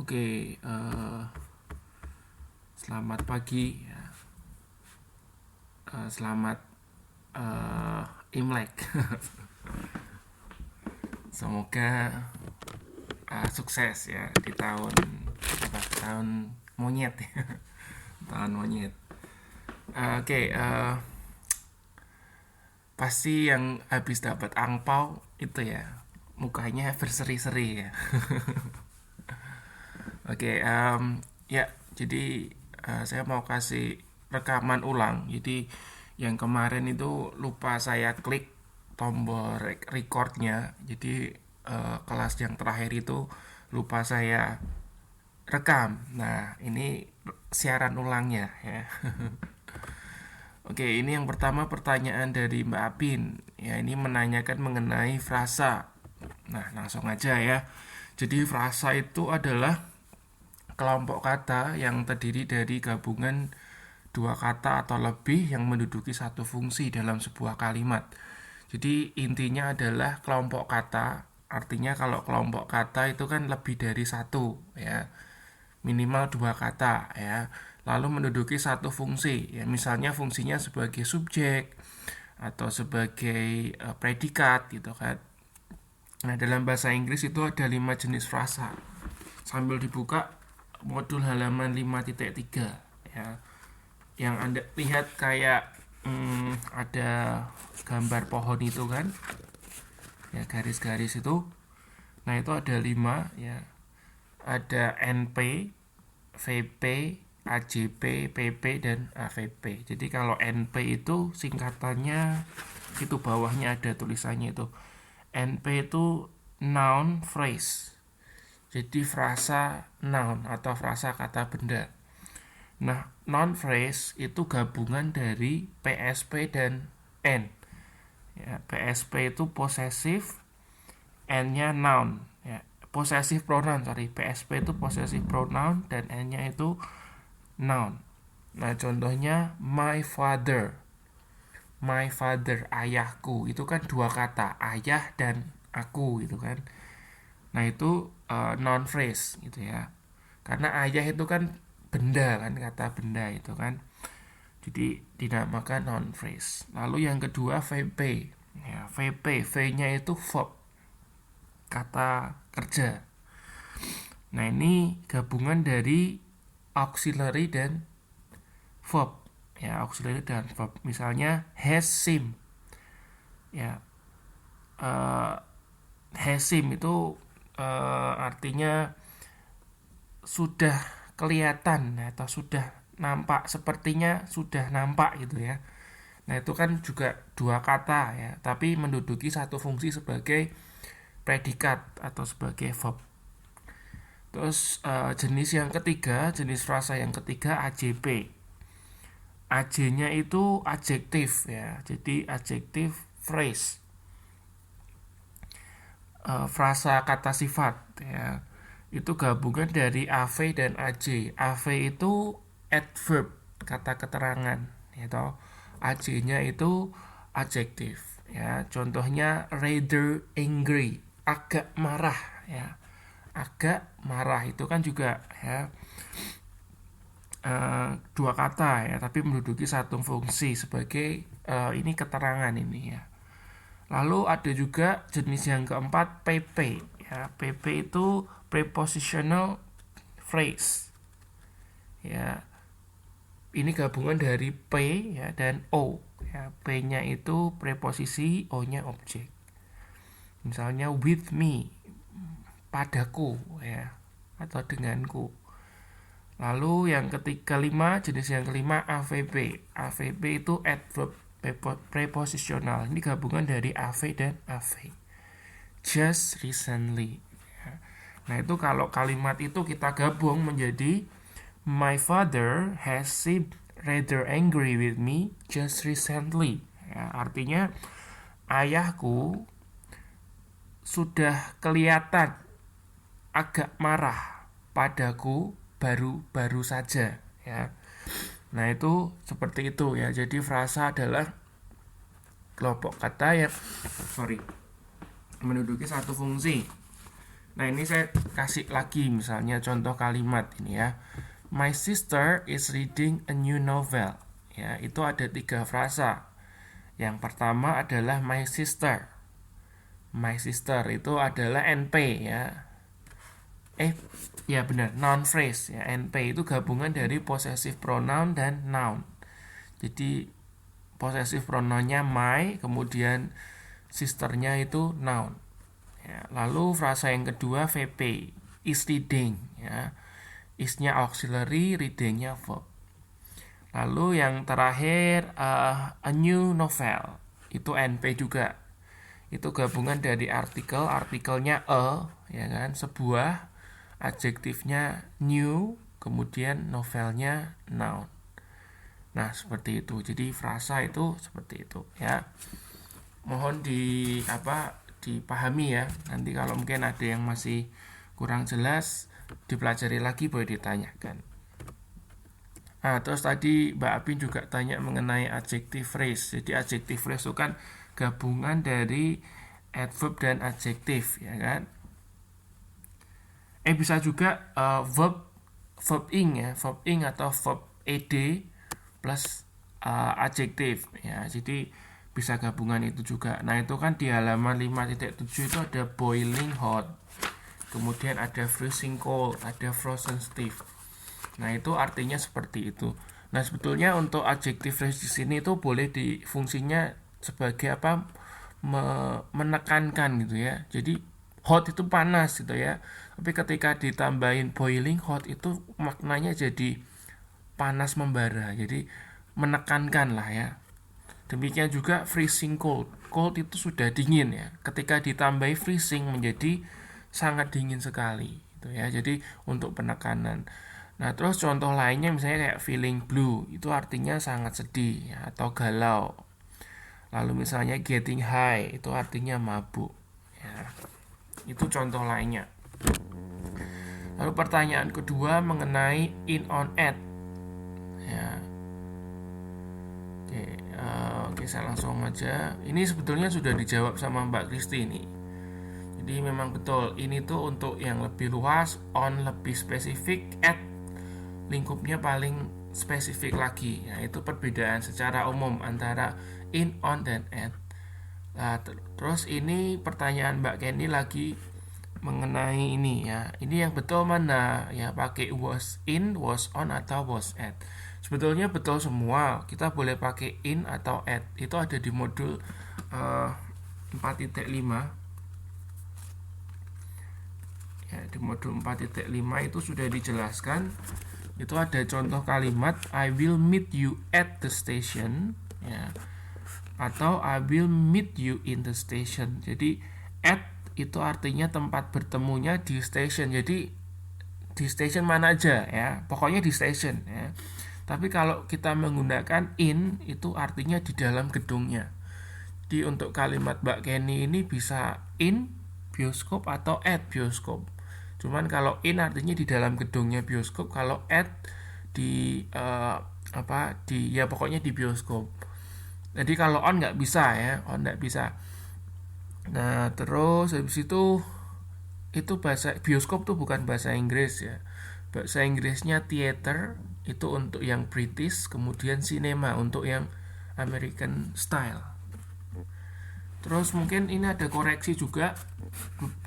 Oke, selamat pagi ya. Selamat Imlek. Semoga sukses ya di tahun monyet ya. Tahun monyet. Oke, pasti yang habis dapat angpau itu ya mukanya berseri-seri ya. Oke, ya, jadi saya mau kasih rekaman ulang. Jadi yang kemarin itu lupa saya klik tombol recordnya. Jadi kelas yang terakhir itu lupa saya rekam. Nah, ini siaran ulangnya ya. Oke, ini yang pertama pertanyaan dari Mbak Apin. Ya, ini menanyakan mengenai frasa. Nah, langsung aja ya. Jadi frasa itu adalah kelompok kata yang terdiri dari gabungan dua kata atau lebih yang menduduki satu fungsi dalam sebuah kalimat. Jadi intinya adalah kelompok kata. Artinya kalau kelompok kata itu kan lebih dari satu ya, minimal dua kata ya. Lalu menduduki satu fungsi ya, misalnya fungsinya sebagai subjek atau sebagai predikat gitu kan. Nah, dalam bahasa Inggris itu ada 5 jenis frasa. Sambil dibuka modul halaman 5.3 ya. Yang Anda lihat kayak ada gambar pohon itu kan. Ya, garis-garis itu. Nah, itu ada 5 ya. Ada NP, VP, AJP, PP dan AVP. Jadi kalau NP itu singkatannya itu bawahnya ada tulisannya itu. NP itu noun phrase. Jadi frasa noun atau frasa kata benda. Nah, noun phrase itu gabungan dari PSP dan N. Ya, PSP itu possessive, N-nya noun. Ya, possessive pronoun, PSP itu possessive pronoun dan N-nya itu noun. Nah, contohnya my father. My father, ayahku. Itu kan dua kata, ayah dan aku gitu kan. Nah, itu noun phrase gitu ya. Karena ayah itu kan benda kan, kata benda itu kan. Jadi dinamakan noun phrase. Lalu yang kedua VP. Ya, VP, V-nya itu verb, kata kerja. Nah, ini gabungan dari auxiliary dan verb. Ya, auxiliary dan verb. Misalnya has seen. Ya, has seen itu artinya sudah kelihatan atau sudah nampak, sepertinya sudah nampak gitu ya. Nah, itu kan juga dua kata ya, tapi menduduki satu fungsi sebagai predikat atau sebagai verb. Terus jenis yang ketiga, jenis frasa yang ketiga AJP. AJ-nya itu adjektif ya. Jadi adjektif phrase. Frasa kata sifat ya. Itu gabungan dari AV dan AJ. AV itu adverb, kata keterangan gitu. AJ-nya itu adjektif ya. Contohnya rather angry, agak marah ya. Agak marah itu kan juga ya dua kata ya, tapi menduduki satu fungsi sebagai ini keterangan ini ya. Lalu ada juga jenis yang keempat PP ya. PP itu prepositional phrase ya. Ini gabungan dari P ya dan O ya. P-nya itu preposisi, O-nya objek. Misalnya with me, padaku ya, atau denganku. Lalu yang kelima, jenis yang kelima AVP. AVP itu adverb preposisional. Ini gabungan dari AV dan AV. Just recently. Nah, itu kalau kalimat itu kita gabung menjadi my father has seemed rather angry with me just recently. Ya, artinya ayahku sudah kelihatan agak marah padaku baru-baru saja ya. Nah, itu seperti itu ya. Jadi frasa adalah kelompok kata yang menduduki satu fungsi Nah, ini saya kasih lagi misalnya contoh kalimat ini ya. My sister is reading a new novel. Ya, itu ada 3 frasa. Yang pertama adalah my sister. My sister itu adalah NP ya. Ya benar, noun phrase ya. NP itu gabungan dari possessive pronoun dan noun. Jadi possessive pronounnya my, kemudian sisternya itu noun. Ya, lalu frasa yang kedua VP, is reading ya. Is-nya auxiliary, reading-nya verb. Lalu yang terakhir a new novel, itu NP juga. Itu gabungan dari artikelnya ya kan, sebuah, adjektifnya new, kemudian novelnya noun. Nah, seperti itu. Jadi frasa itu seperti itu ya. Mohon dipahami ya. Nanti kalau mungkin ada yang masih kurang jelas, dipelajari lagi, boleh ditanyakan. Nah, terus tadi Mbak Apin juga tanya mengenai adjective phrase. Jadi adjective phrase itu kan gabungan dari adverb dan adjektif ya kan. Bisa juga verb ing ya, verb ing atau verb ed plus adjektif ya. Jadi bisa gabungan itu juga. Nah, itu kan di halaman 5.7 itu ada boiling hot. Kemudian ada freezing cold, ada frozen stiff. Nah, itu artinya seperti itu. Nah, sebetulnya untuk adjective phrase di sini itu boleh fungsinya sebagai menekankan gitu ya. Jadi hot itu panas gitu ya. Tapi ketika ditambahin boiling hot itu maknanya jadi panas membara. Jadi menekankan lah ya. Demikian juga freezing cold. Cold itu sudah dingin ya. Ketika ditambahi freezing menjadi sangat dingin sekali gitu ya. Jadi untuk penekanan. Nah, terus contoh lainnya misalnya kayak feeling blue, itu artinya sangat sedih ya, atau galau. Lalu misalnya getting high, itu artinya mabuk ya. Itu contoh lainnya. Lalu pertanyaan kedua mengenai in, on, at ya. Oke, saya langsung aja. Ini sebetulnya sudah dijawab sama Mbak Kristi ini. Jadi memang betul, ini tuh untuk yang lebih luas, on lebih spesifik, at lingkupnya paling spesifik lagi. Nah, itu perbedaan secara umum antara in, on, dan at. Nah, terus ini pertanyaan Mbak Kenny lagi mengenai ini ya. Ini yang betul mana ya, pakai was in, was on, atau was at. Sebetulnya betul semua. Kita boleh pakai in atau at. Itu ada di modul 4.5. Ya, di modul 4.5 itu sudah dijelaskan. Itu ada contoh kalimat I will meet you at the station ya, atau I will meet you in the station. Jadi at itu artinya tempat bertemunya di station. Jadi di station mana aja ya, pokoknya di station ya. Tapi kalau kita menggunakan in itu artinya di dalam gedungnya. Jadi untuk kalimat Mbak Kenny ini bisa in bioskop atau at bioskop. Cuman kalau in artinya di dalam gedungnya bioskop, kalau at di ya pokoknya di bioskop. Jadi kalau on nggak bisa ya, on nggak bisa. Nah, terus habis itu bahasa bioskop tuh bukan bahasa Inggris ya. Bahasa Inggrisnya theater itu untuk yang British, kemudian cinema untuk yang American style. Terus mungkin ini ada koreksi juga.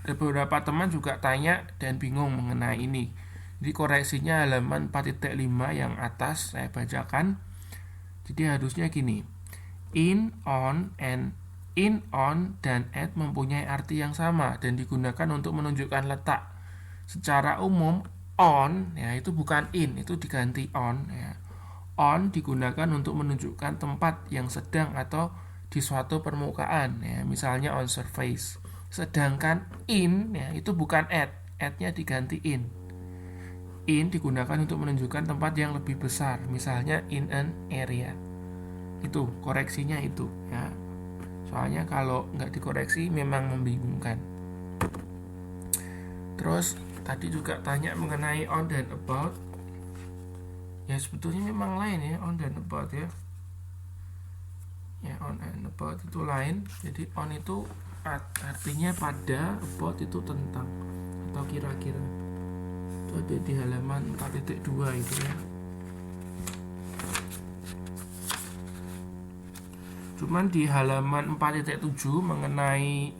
Beberapa teman juga tanya dan bingung mengenai ini. Jadi koreksinya halaman 4.5 yang atas saya bacakan. Jadi harusnya gini. In, on, dan at mempunyai arti yang sama dan digunakan untuk menunjukkan letak. Secara umum on ya itu bukan in, itu diganti on ya. On digunakan untuk menunjukkan tempat yang sedang atau di suatu permukaan ya, misalnya on surface. Sedangkan in ya itu bukan at-nya diganti in. In digunakan untuk menunjukkan tempat yang lebih besar, misalnya in an area. Itu koreksinya itu ya. Soalnya kalau nggak dikoreksi memang membingungkan. Terus tadi juga tanya mengenai on dan about. Ya sebetulnya memang lain ya on dan about ya. Ya on and about itu lain. Jadi on itu artinya pada, about itu tentang. atau kira-kira. Itu ada di halaman 4.2 itu ya. Cuman di halaman 4.7 mengenai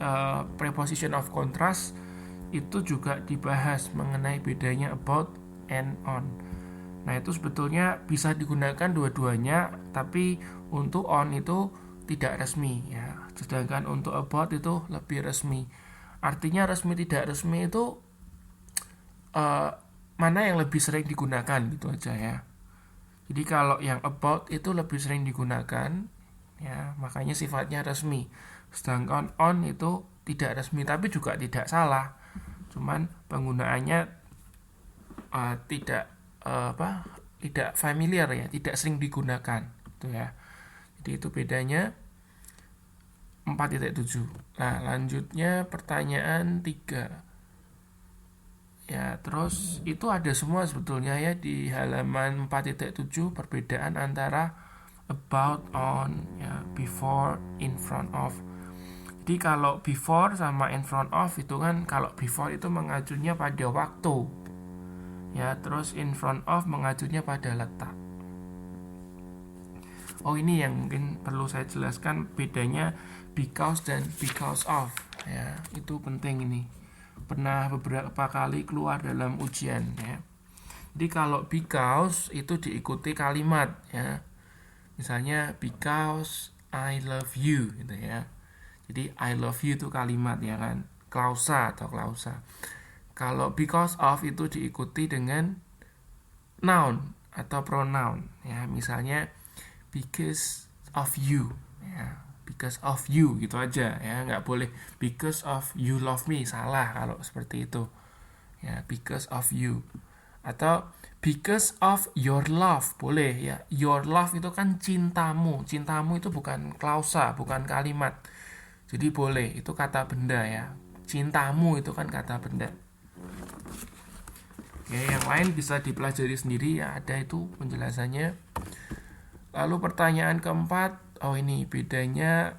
preposition of contrast itu juga dibahas mengenai bedanya about and on. Nah, itu sebetulnya bisa digunakan dua-duanya, tapi untuk on itu tidak resmi ya. Sedangkan untuk about itu lebih resmi. Artinya resmi tidak resmi itu mana yang lebih sering digunakan gitu aja ya. Jadi kalau yang about itu lebih sering digunakan ya, makanya sifatnya resmi. Sedangkan on itu tidak resmi, tapi juga tidak salah. Cuman penggunaannya tidak familiar ya, tidak sering digunakan gitu ya. Jadi itu bedanya 4.7. Nah, lanjutnya pertanyaan 3. Ya, terus itu ada semua sebetulnya ya di halaman 4.7 perbedaan antara about, on, ya, before, in front of. Jadi kalau before sama in front of itu kan, kalau before itu mengacunya pada waktu. Ya, terus in front of mengacunya pada letak. Oh, ini yang mungkin perlu saya jelaskan bedanya because dan because of. Ya, itu penting ini. Pernah beberapa kali keluar dalam ujian ya. Jadi kalau because itu diikuti kalimat ya. Misalnya because I love you gitu ya. Jadi I love you itu kalimat ya kan, klausa atau klausa. Kalau because of itu diikuti dengan noun atau pronoun ya. Misalnya because of you ya, because of you gitu aja ya, nggak boleh because of you love me, salah kalau seperti itu ya. Because of you atau because of your love boleh ya. Your love itu kan cintamu, cintamu itu bukan klausa, bukan kalimat, jadi boleh, itu kata benda ya. Cintamu itu kan kata benda. Oke, yang lain bisa dipelajari sendiri ya, ada itu penjelasannya. Lalu pertanyaan keempat, oh ini bedanya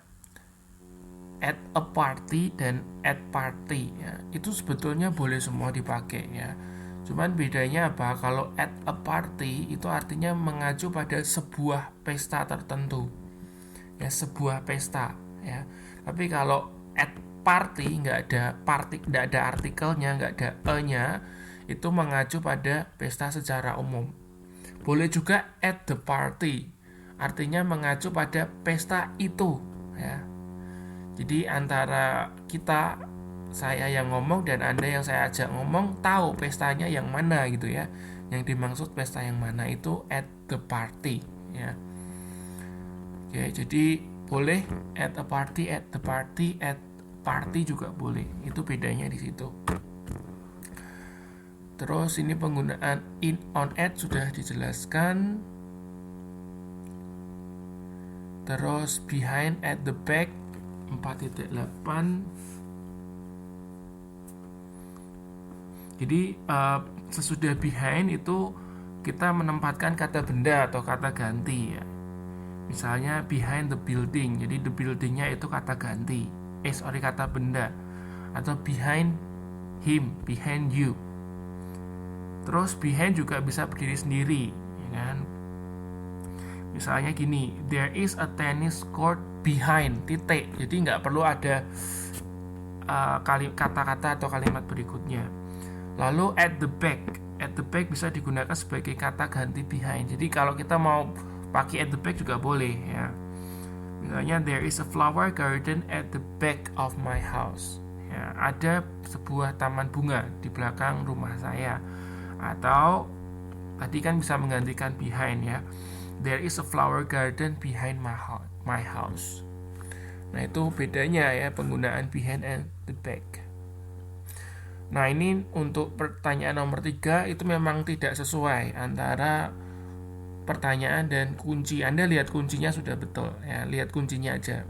at a party dan at party ya. Itu sebetulnya boleh semua dipakai ya. Cuman bedanya apa? Kalau at a party itu artinya mengacu pada sebuah pesta tertentu. Ya, sebuah pesta ya. Tapi kalau at party nggak ada artikelnya, nggak ada e-nya, itu mengacu pada pesta secara umum. Boleh juga at the party, artinya mengacu pada pesta itu ya. Jadi antara kita, saya yang ngomong dan Anda yang saya ajak ngomong, tahu pestanya yang mana gitu ya. Yang dimaksud pesta yang mana itu at the party ya. Oke, jadi boleh at a party, at the party, at party juga boleh. Itu bedanya di situ. Terus ini penggunaan in, on, at sudah dijelaskan. Terus behind, at the back 4.8. Jadi sesudah behind itu kita menempatkan kata benda atau kata ganti ya. Misalnya behind the building, jadi the buildingnya itu kata ganti, kata benda. Atau behind him, behind you. Terus behind juga bisa berdiri sendiri ya kan. Misalnya gini, there is a tennis court behind, titik. Jadi nggak perlu ada kata-kata atau kalimat berikutnya. Lalu at the back bisa digunakan sebagai kata ganti behind. Jadi kalau kita mau pakai at the back juga boleh ya. Misalnya there is a flower garden at the back of my house ya, ada sebuah taman bunga di belakang rumah saya. Atau tadi kan bisa menggantikan behind ya, there is a flower garden behind my house. Nah itu bedanya ya, penggunaan behind and the back. Nah ini untuk pertanyaan nomor 3 itu memang tidak sesuai antara pertanyaan dan kunci. Anda lihat kuncinya sudah betul ya, lihat kuncinya aja.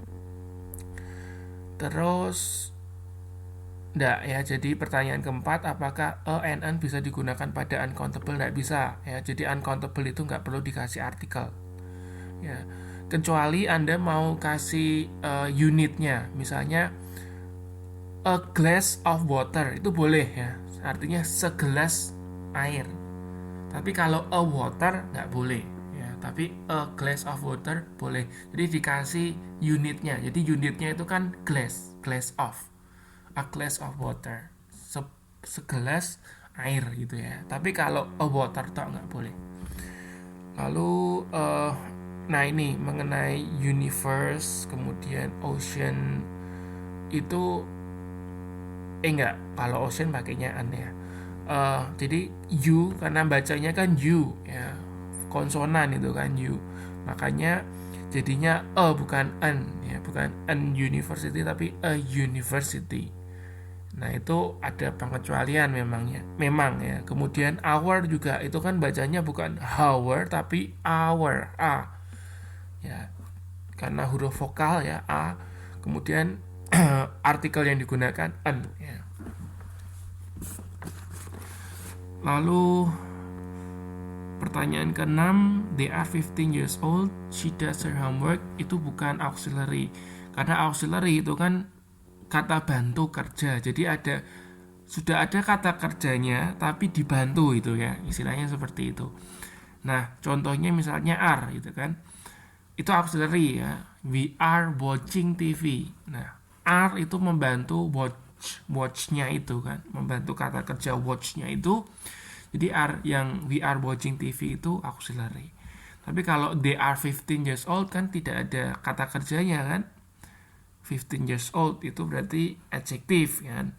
Terus enggak ya, jadi pertanyaan keempat, apakah a and an bisa digunakan pada uncountable? Enggak bisa ya, jadi uncountable itu enggak perlu dikasih artikel ya, kecuali Anda mau kasih unitnya. Misalnya a glass of water itu boleh ya, artinya segelas air. Tapi kalau a water nggak boleh ya, tapi a glass of water boleh. Jadi dikasih unitnya. Jadi unitnya itu kan glass of, a glass of water, segelas air gitu ya. Tapi kalau a water tok nggak boleh. Lalu nah ini mengenai universe, kemudian ocean itu enggak, kalau ocean pakainya an ya. Jadi U karena bacanya kan U ya, konsonan itu kan U, makanya jadinya bukan an ya, bukan an university tapi a university. Nah itu ada pengecualian memang ya. Kemudian our juga itu kan bacanya bukan hour tapi our, a ya, karena huruf vokal ya, a. Kemudian artikel yang digunakan an ya. Lalu pertanyaan ke-6, they are 15 years old, she does her homework, itu bukan auxiliary. Karena auxiliary itu kan kata bantu kerja. Jadi sudah ada kata kerjanya tapi dibantu itu ya, istilahnya seperti itu. Nah, contohnya misalnya are gitu kan. Itu auxiliary ya. We are watching TV. Nah, are itu membantu watch-nya itu kan, membantu kata kerja watch-nya itu. Jadi yang we are watching TV itu auxiliary. Tapi kalau they are 15 years old kan tidak ada kata kerjanya kan. 15 years old itu berarti adjektif kan.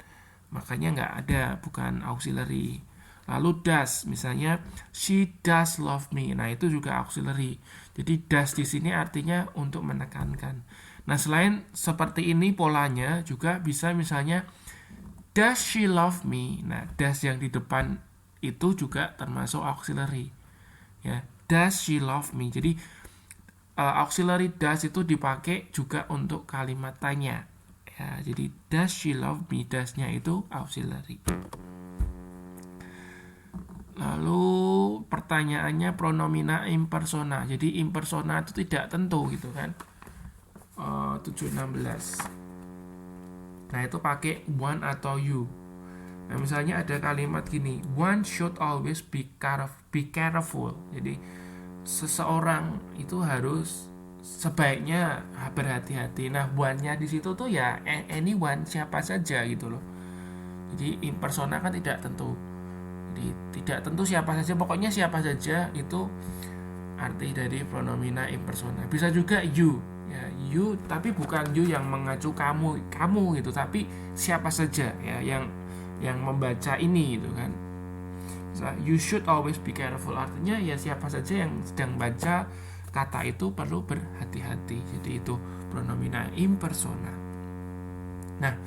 Makanya nggak ada, bukan auxiliary. Lalu does, misalnya she does love me. Nah, itu juga auxiliary. Jadi does di sini artinya untuk menekankan. Nah, selain seperti ini polanya juga bisa misalnya does she love me. Nah, does yang di depan itu juga termasuk auxiliary. Ya, does she love me. Jadi auxiliary does itu dipakai juga untuk kalimat tanya. Ya, jadi does she love me, does-nya itu auxiliary. Lalu pertanyaannya pronomina impersona. Jadi impersona itu tidak tentu gitu kan. 716. Nah, itu pakai one atau you. Nah, misalnya ada kalimat gini, one should always be careful. Jadi seseorang itu harus sebaiknya berhati-hati. Nah, one-nya di situ tuh ya anyone, siapa saja gitu loh. Jadi impersona kan tidak tentu. Jadi tidak tentu siapa saja, pokoknya siapa saja itu arti dari pronomina impersona. Bisa juga you. Ya, you tapi bukan you yang mengacu kamu gitu, tapi siapa saja ya yang membaca ini gitu kan. You should always be careful, artinya ya siapa saja yang sedang baca kata itu perlu berhati-hati. Jadi itu pronomina impersona. Nah,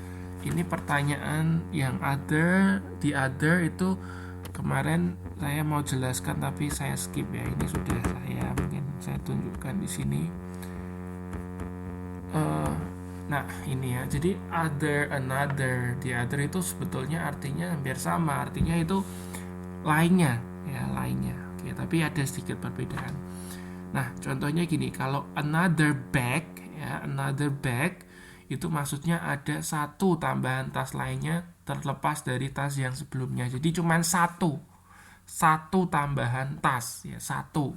ini pertanyaan yang the other itu kemarin saya mau jelaskan tapi saya skip ya. Ini sudah mungkin saya tunjukkan di sini. Nah, ini ya. Jadi other, another, the other itu sebetulnya artinya hampir sama. Artinya itu lainnya ya, lainnya. Oke, tapi ada sedikit perbedaan. Nah, contohnya gini, kalau another bag ya, another bag itu maksudnya ada satu tambahan tas lainnya terlepas dari tas yang sebelumnya. Jadi cuma satu tambahan tas ya, satu.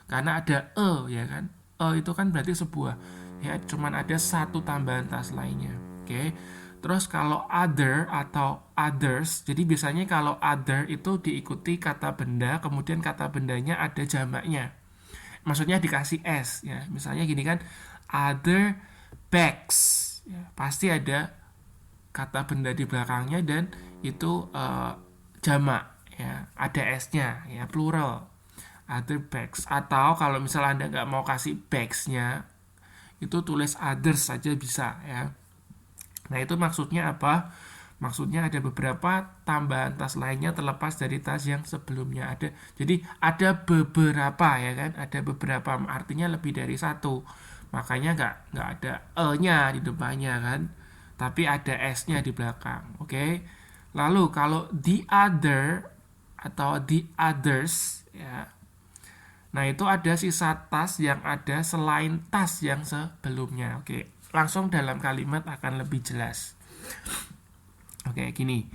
Karena ada ya kan. Itu kan berarti sebuah ya, cuman ada satu tambahan tas lainnya. Oke. Terus kalau other atau others, jadi biasanya kalau other itu diikuti kata benda, kemudian kata bendanya ada jamaknya. Maksudnya dikasih s ya. Misalnya gini kan, other bags. Ya, pasti ada kata benda di belakangnya dan itu jamak ya, ada s-nya ya, plural. Other bags. Atau kalau misalnya Anda nggak mau kasih bags-nya, itu tulis others saja bisa ya. Nah, itu maksudnya apa? Maksudnya ada beberapa tambahan tas lainnya terlepas dari tas yang sebelumnya ada. Jadi ada beberapa ya kan, ada beberapa artinya lebih dari satu. Makanya nggak ada e-nya di depannya kan, tapi ada s-nya di belakang. Oke. Lalu kalau the other atau the others ya. Nah, itu ada sisa tas yang ada selain tas yang sebelumnya. Oke, langsung dalam kalimat akan lebih jelas. Oke, gini.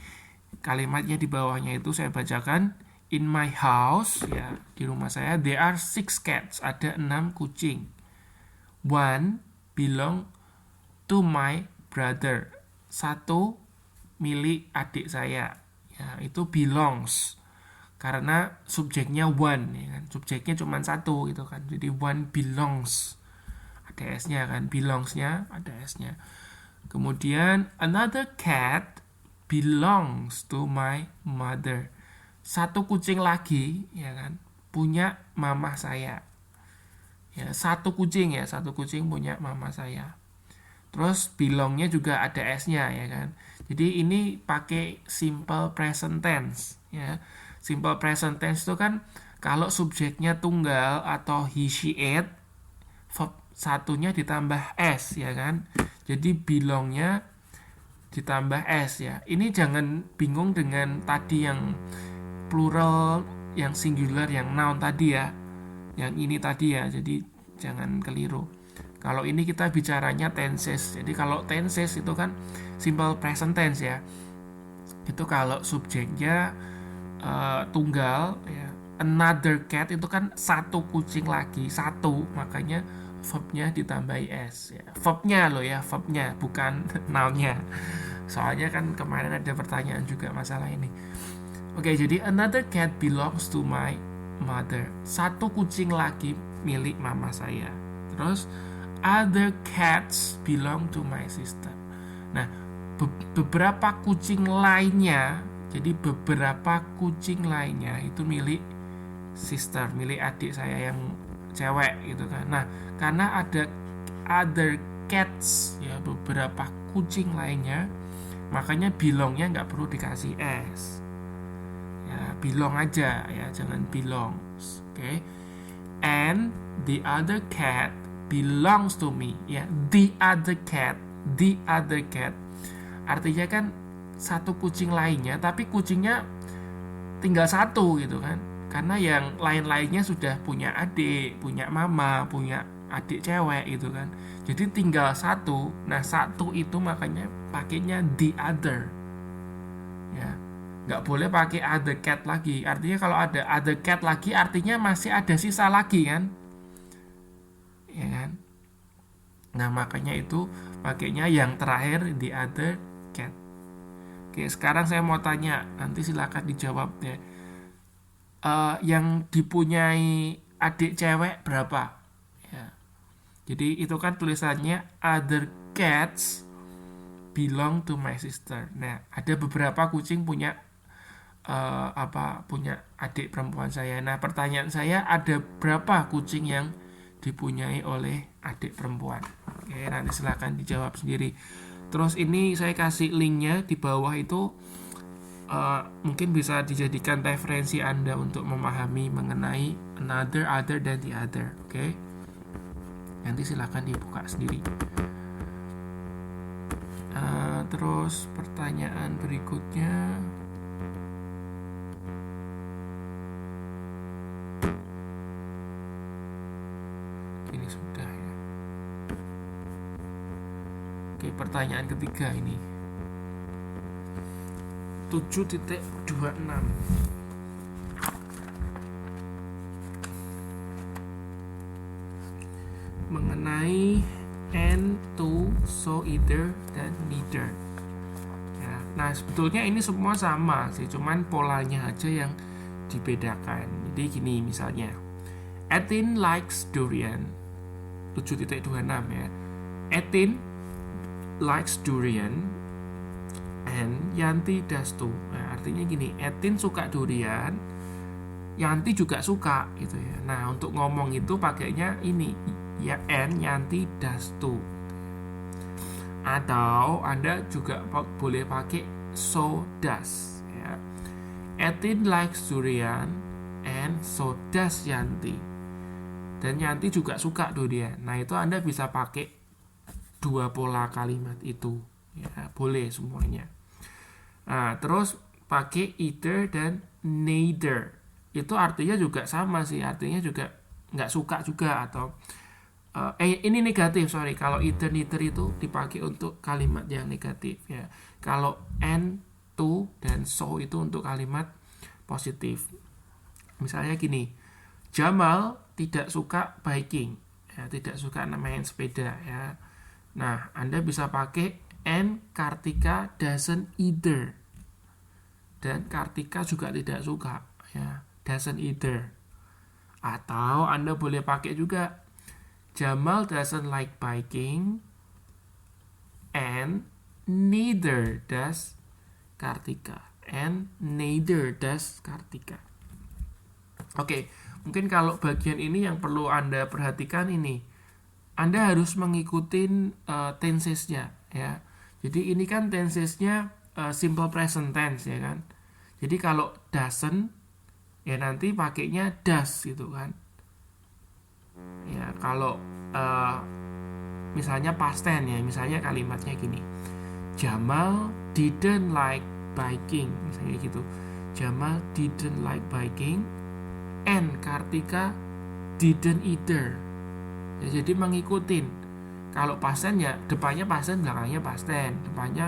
kalimatnya di bawahnya itu saya bacakan. In my house, ya, di rumah saya, there are 6 cats. Ada 6 kucing. One belong to my brother. 1 milik adik saya. Ya, itu belongs. Karena subjeknya one, ya kan. Subjeknya cuma 1 gitu kan. Jadi one belongs. Ada S-nya kan. Belongs-nya ada S-nya. Kemudian another cat belongs to my mother. 1 kucing lagi, ya kan, punya mama saya. Ya, 1 kucing ya, 1 kucing punya mama saya. Terus belongnya juga ada S-nya, ya kan. Jadi ini pakai simple present tense, ya. Simple present tense itu kan kalau subjeknya tunggal atau he, she, it, verb satunya ditambah S, ya kan. Jadi belongnya ditambah S, ya. Ini jangan bingung dengan tadi yang plural, yang singular, yang noun tadi ya. Yang ini tadi ya, jadi jangan keliru. Kalau ini kita bicaranya tenses. Jadi kalau tenses itu kan simple present tense ya. Itu kalau subjeknya tunggal ya. Another cat itu kan 1 kucing lagi, 1, makanya verbnya ditambahi S ya. Verbnya loh ya, verbnya bukan nounnya. Soalnya kan kemarin ada pertanyaan juga masalah ini. Oke, jadi another cat belongs to my mother. 1 kucing lagi milik mama saya. Terus other cats belong to my sister. Nah, beberapa kucing lainnya, jadi beberapa kucing lainnya itu milik sister, milik adik saya yang cewek gitu kan. Nah, karena ada other cats ya, beberapa kucing lainnya, makanya belongnya nggak perlu dikasih S. Ya, belong aja ya, jangan belongs. Oke. And the other cat belongs to me ya. The other cat artinya kan 1 kucing lainnya, tapi kucingnya tinggal 1 gitu kan, karena yang lain-lainnya sudah punya adik, punya mama, punya adik cewek gitu kan, jadi tinggal 1. Nah, 1 itu makanya pakainya the other ya, nggak boleh pakai other cat lagi. Artinya kalau ada other cat lagi artinya masih ada sisa lagi kan, ya kan. Nah, makanya itu pakainya yang terakhir the other cat. Oke, sekarang saya mau tanya, nanti silakan dijawab ya. Yang dipunyai adik cewek berapa? Ya. Jadi itu kan tulisannya other cats belong to my sister. Nah, ada beberapa kucing punya punya adik perempuan saya. Nah, pertanyaan saya, ada berapa kucing yang dipunyai oleh adik perempuan? Oke, nanti silakan dijawab sendiri. Terus ini saya kasih linknya di bawah itu, mungkin bisa dijadikan referensi Anda untuk memahami mengenai another, other, dan the other. Oke, nanti silakan dibuka sendiri. Terus pertanyaan berikutnya, ini sudah ya. Oke, pertanyaan ketiga ini 7.26 mengenai and, to, so, either, dan neither ya. Nah, sebetulnya ini semua sama sih, cuman polanya aja yang dibedakan. Jadi gini misalnya, Etin likes durian, 7.26 ya. Etin likes durian and Yanti does too. Nah, artinya gini, Etin suka durian, Yanti juga suka gitu ya. Nah, untuk ngomong itu pakainya ini ya, and Yanti does too. Atau Anda juga boleh pakai so does ya. Etin likes durian and so does Yanti. Dan Yanti juga suka durian. Nah, itu Anda bisa pakai 2 pola kalimat itu ya, boleh semuanya. Nah, terus pakai either dan neither. Itu artinya juga sama sih, artinya juga nggak suka juga, atau ini negatif, kalau either neither itu dipakai untuk kalimat yang negatif ya. Kalau and to dan so itu untuk kalimat positif. Misalnya gini, Jamal tidak suka biking, ya, tidak suka main sepeda, ya. Nah, Anda bisa pakai and Kartika doesn't either. Dan Kartika juga tidak suka, ya, doesn't either. Atau Anda boleh pakai juga Jamal doesn't like biking and neither does Kartika. And neither does Kartika. Oke, mungkin kalau bagian ini yang perlu Anda perhatikan ini, Anda harus mengikuti tensesnya, ya. Jadi ini kan tensesnya simple present tense, ya kan. Jadi kalau doesn't, ya nanti pakainya does gitu kan. Ya, kalau misalnya past tense, ya, misalnya kalimatnya gini, Jamal didn't like biking, misalnya gitu. Jamal didn't like biking and Kartika didn't either. Ya, jadi mengikutin. Kalau past tense ya depannya past tense, belakangnya past tense. Depannya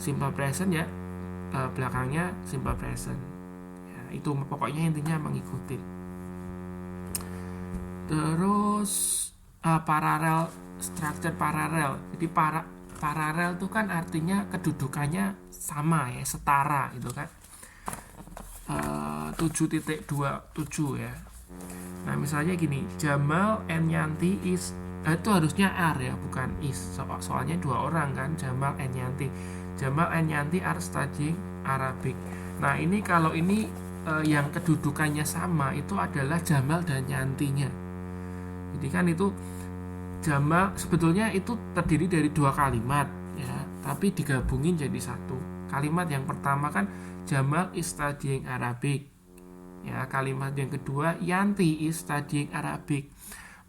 simple present ya, belakangnya simple present. Ya, itu pokoknya intinya mengikuti. Terus paralel, structure paralel. Jadi paralel itu kan artinya kedudukannya sama, ya, setara gitu kan. 7.27 ya. Nah, misalnya gini, Jamal and Yanti is, itu harusnya are ya, bukan is. Soalnya dua orang kan, Jamal and Yanti. Jamal and Yanti are studying Arabic. Nah, ini kalau ini yang kedudukannya sama itu adalah Jamal dan Yantinya. Jadi kan itu Jamal sebetulnya itu terdiri dari dua kalimat, ya, tapi digabungin jadi satu. Kalimat yang pertama kan Jamal is studying Arabic. Ya, kalimat yang kedua Yanti is studying Arabic.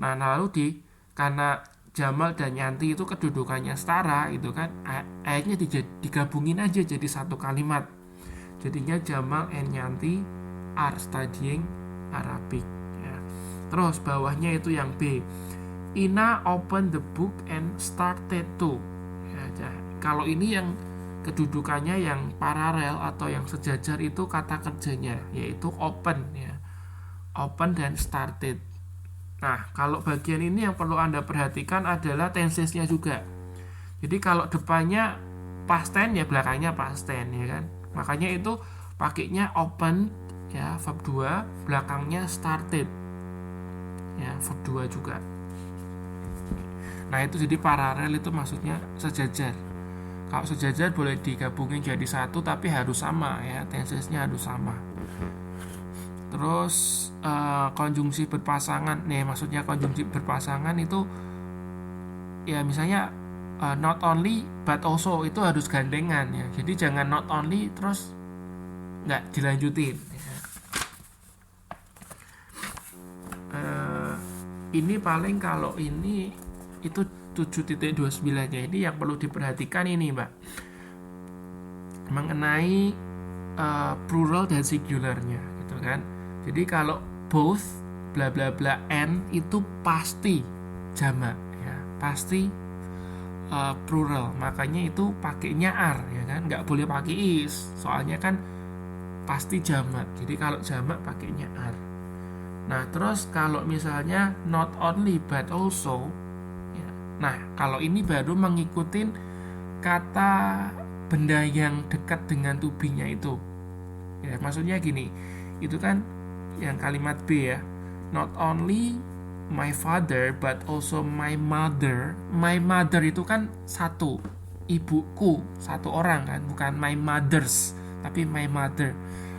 Nah, lalu karena Jamal dan Yanti itu kedudukannya setara gitu kan, ayatnya digabungin aja jadi satu kalimat. Jadinya Jamal and Yanti are studying Arabic, ya. Terus bawahnya itu yang B, Ina opened the book and started to, ya. Kalau ini yang kedudukannya yang paralel atau yang sejajar itu kata kerjanya, yaitu open, ya. Open dan started. Nah, kalau bagian ini yang perlu Anda perhatikan adalah tensesnya juga. Jadi kalau depannya past tense ya belakangnya past tense, ya kan. Makanya itu pakainya open, ya, verb 2, belakangnya started, ya, verb 2 juga. Nah, itu jadi paralel itu maksudnya sejajar. Kalau sejajar boleh digabungin jadi satu tapi harus sama, ya, tensesnya harus sama. Terus konjungsi berpasangan, nih maksudnya konjungsi berpasangan itu ya misalnya not only but also itu harus gandengan, ya. Jadi jangan not only terus nggak dilanjutin, ya. Ini paling kalau ini itu 7.29-nya ini yang perlu diperhatikan ini, Mbak, mengenai plural dan singularnya gitu kan. Jadi kalau both bla bla bla and itu pasti jamak, ya, pasti plural, makanya itu pakainya are, ya kan, nggak boleh pakai is, soalnya kan pasti jamak. Jadi kalau jamak pakainya are. Nah, terus kalau misalnya not only but also, ya, nah kalau ini baru mengikuti kata benda yang dekat dengan to be-nya itu, ya, maksudnya gini, itu kan yang kalimat B, ya, not only my father but also my mother. My mother itu kan satu, ibuku, satu orang kan, bukan my mothers tapi my mother.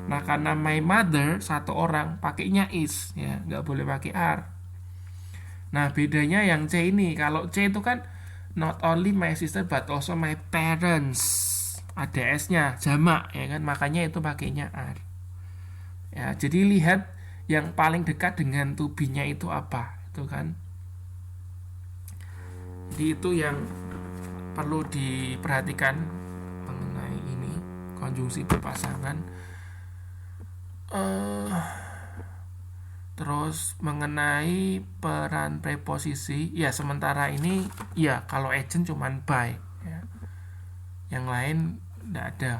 Nah, karena my mother satu orang pakainya is, ya, nggak boleh pakai are. Nah, bedanya yang C ini, kalau C itu kan not only my sister but also my parents, ada s-nya, jamak, ya kan, makanya itu pakainya are. Ya, jadi lihat yang paling dekat dengan to be-nya itu apa, itu kan. Jadi itu yang perlu diperhatikan mengenai ini, konjungsi berpasangan. Terus mengenai peran preposisi, ya sementara ini ya kalau agent cuman by, ya. Yang lain tidak ada